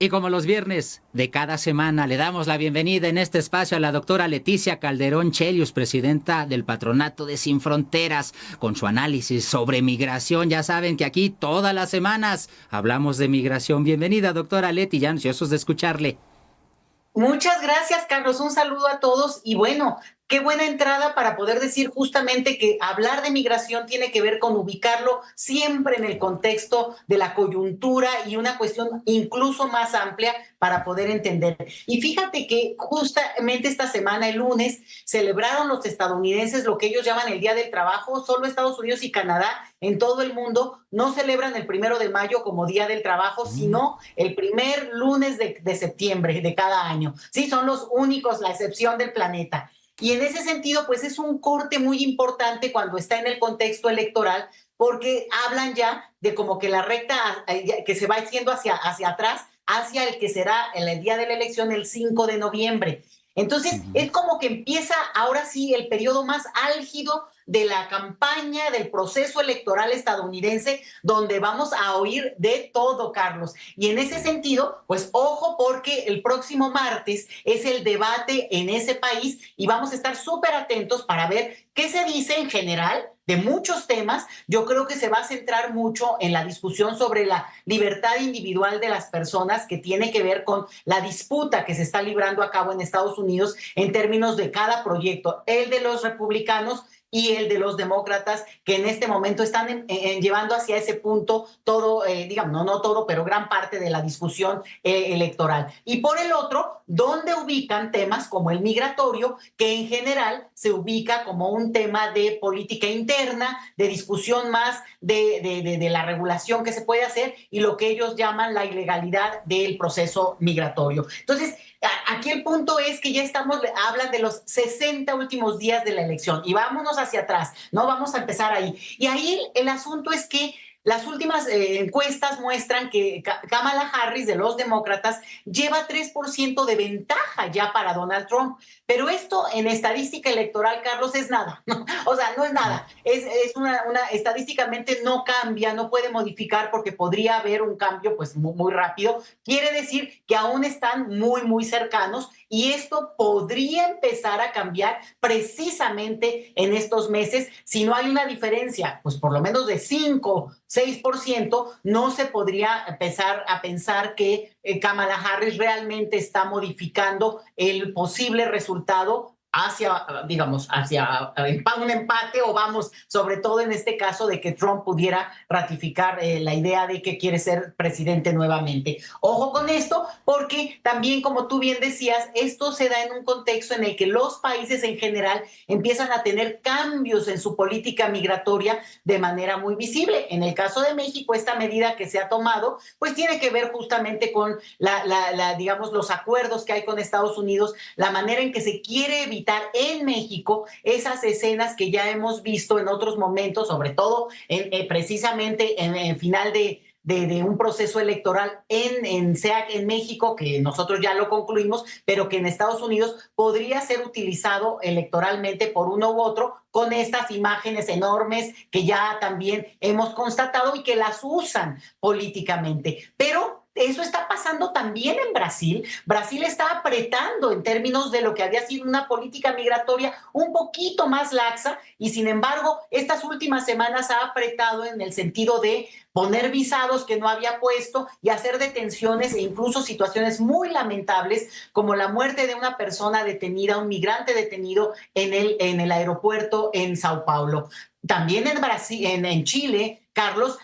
Y como los viernes de cada semana, le damos la bienvenida en este espacio a la doctora Leticia Calderón Chelius, presidenta del Patronato de Sin Fronteras, con su análisis sobre migración. Ya saben que aquí todas las semanas hablamos de migración. Bienvenida, doctora Leti, ya ansiosos de escucharle. Muchas gracias, Carlos. Un saludo a todos y bueno, qué buena entrada para poder decir justamente que hablar de migración tiene que ver con ubicarlo siempre en el contexto de la coyuntura y una cuestión incluso más amplia para poder entender. Y fíjate que justamente esta semana, el lunes, celebraron los estadounidenses lo que ellos llaman el Día del Trabajo. Solo Estados Unidos y Canadá en todo el mundo no celebran el 1 de mayo como Día del Trabajo, Mm. sino el primer lunes de septiembre de cada año. Sí, son los únicos, la excepción del planeta. Y en ese sentido, pues es un corte muy importante cuando está en el contexto electoral, porque hablan ya de como que la recta que se va haciendo hacia atrás, hacia el que será el día de la elección, el 5 de noviembre. Entonces, Ujú. es como que empieza ahora sí el periodo más álgido de la campaña, del proceso electoral estadounidense, donde vamos a oír de todo, Carlos. Y en ese sentido, pues ojo, porque el próximo martes es el debate en ese país y vamos a estar súper atentos para ver qué se dice en general de muchos temas. Yo creo que se va a centrar mucho en la discusión sobre la libertad individual de las personas, que tiene que ver con la disputa que se está librando a cabo en Estados Unidos en términos de cada proyecto, el de los republicanos y el de los demócratas, que en este momento están llevando hacia ese punto todo, digamos, no todo, pero gran parte de la discusión electoral. Y por el otro, donde ubican temas como el migratorio, que en general se ubica como un tema de política interna, de discusión más de la regulación que se puede hacer y lo que ellos llaman la ilegalidad del proceso migratorio. Entonces, aquí el punto es que ya estamos, hablan de los 60 últimos días de la elección y vámonos hacia atrás, ¿no? Vamos a empezar ahí. Y ahí el asunto es que las últimas encuestas muestran que Kamala Harris de los demócratas lleva 3% de ventaja ya para Donald Trump. Pero esto en estadística electoral, Carlos, es nada. O sea, no es nada. Es estadísticamente no cambia, no puede modificar porque podría haber un cambio pues muy rápido. Quiere decir que aún están muy cercanos y esto podría empezar a cambiar precisamente en estos meses. Si no hay una diferencia, pues por lo menos de 5, 6%, no se podría empezar a pensar que Kamala Harris realmente está modificando el posible resultado hacia, digamos, hacia un empate o vamos, sobre todo en este caso de que Trump pudiera ratificar la idea de que quiere ser presidente nuevamente. Ojo con esto, porque también, como tú bien decías, esto se da en un contexto en el que los países en general empiezan a tener cambios en su política migratoria de manera muy visible. En el caso de México, esta medida que se ha tomado, pues tiene que ver justamente con digamos, los acuerdos que hay con Estados Unidos, la manera en que se quiere evitar en México esas escenas que ya hemos visto en otros momentos, sobre todo precisamente en final de un proceso electoral sea en México, que nosotros ya lo concluimos, pero que en Estados Unidos podría ser utilizado electoralmente por uno u otro, con estas imágenes enormes que ya también hemos constatado y que las usan políticamente. Pero eso está pasando también en Brasil. Brasil está apretando en términos de lo que había sido una política migratoria un poquito más laxa y sin embargo estas últimas semanas ha apretado en el sentido de poner visados que no había puesto y hacer detenciones e incluso situaciones muy lamentables como la muerte de una persona detenida, un migrante detenido en el aeropuerto en Sao Paulo. También en Brasil, en Chile, Carlos,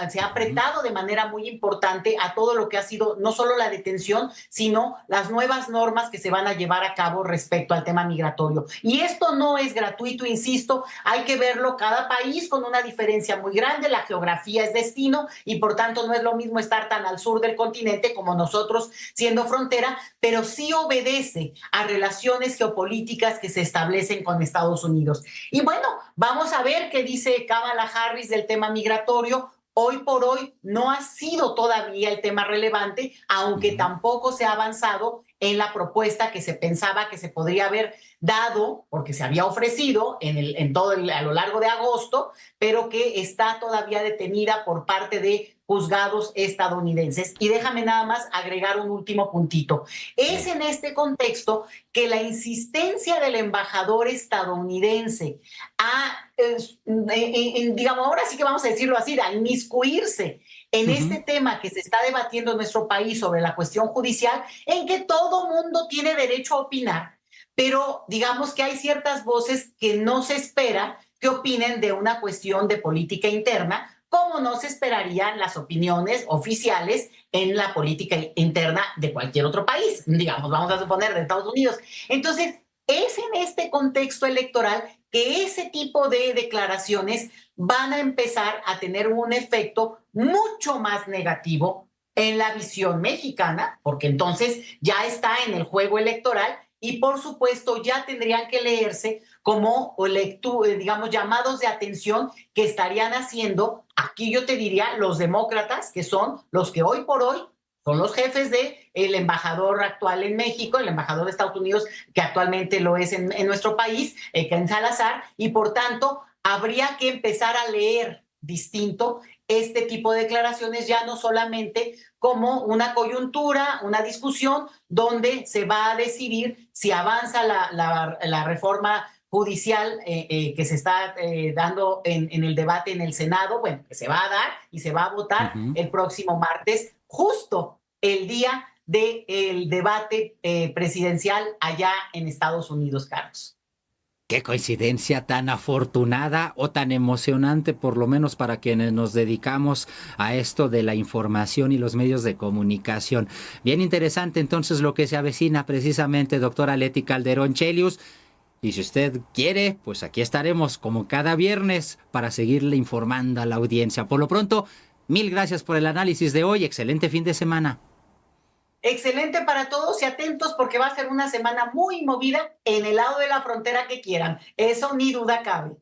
se ha apretado de manera muy importante a todo lo que ha sido no solo la detención, sino las nuevas normas que se van a llevar a cabo respecto al tema migratorio. Y esto no es gratuito, insisto, hay que verlo cada país con una diferencia muy grande, la geografía es destino y por tanto no es lo mismo estar tan al sur del continente como nosotros siendo frontera, pero sí obedece a relaciones geopolíticas que se establecen con Estados Unidos. Y bueno, vamos a ver qué dice Kamala Harris del tema migratorio. Hoy por hoy no ha sido todavía el tema relevante, aunque tampoco se ha avanzado en la propuesta que se pensaba que se podría haber dado, porque se había ofrecido a lo largo de agosto, pero que está todavía detenida por parte de juzgados estadounidenses. Y déjame nada más agregar un último puntito. Es en este contexto que la insistencia del embajador estadounidense digamos, ahora sí que vamos a decirlo así, a inmiscuirse en este tema que se está debatiendo en nuestro país sobre la cuestión judicial, en que todo mundo tiene derecho a opinar, pero digamos que hay ciertas voces que no se espera que opinen de una cuestión de política interna, como no se esperarían las opiniones oficiales en la política interna de cualquier otro país, digamos, vamos a suponer de Estados Unidos. Entonces, es en este contexto electoral que ese tipo de declaraciones van a empezar a tener un efecto mucho más negativo en la visión mexicana, porque entonces ya está en el juego electoral y por supuesto ya tendrían que leerse como digamos, llamados de atención que estarían haciendo, aquí yo te diría, los demócratas, que son los que hoy por hoy son los jefes del embajador actual en México, el embajador de Estados Unidos, que actualmente lo es en nuestro país, Ken Salazar, y por tanto habría que empezar a leer distinto este tipo de declaraciones, ya no solamente como una coyuntura, una discusión donde se va a decidir si avanza la reforma judicial que se está dando en el debate en el Senado, bueno, que se va a dar y se va a votar el próximo martes, justo el día del debate presidencial allá en Estados Unidos, Carlos. Qué coincidencia tan afortunada o tan emocionante, por lo menos para quienes nos dedicamos a esto de la información y los medios de comunicación. Bien interesante entonces lo que se avecina precisamente, doctora Leti Calderón Chelius. Y si usted quiere, pues aquí estaremos como cada viernes para seguirle informando a la audiencia. Por lo pronto, mil gracias por el análisis de hoy. Excelente fin de semana. Excelente para todos y atentos porque va a ser una semana muy movida en el lado de la frontera que quieran. Eso ni duda cabe.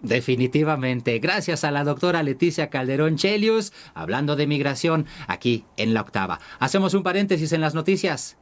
Definitivamente. Gracias a la doctora Leticia Calderón Chelius, hablando de migración aquí en La Octava. Hacemos un paréntesis en las noticias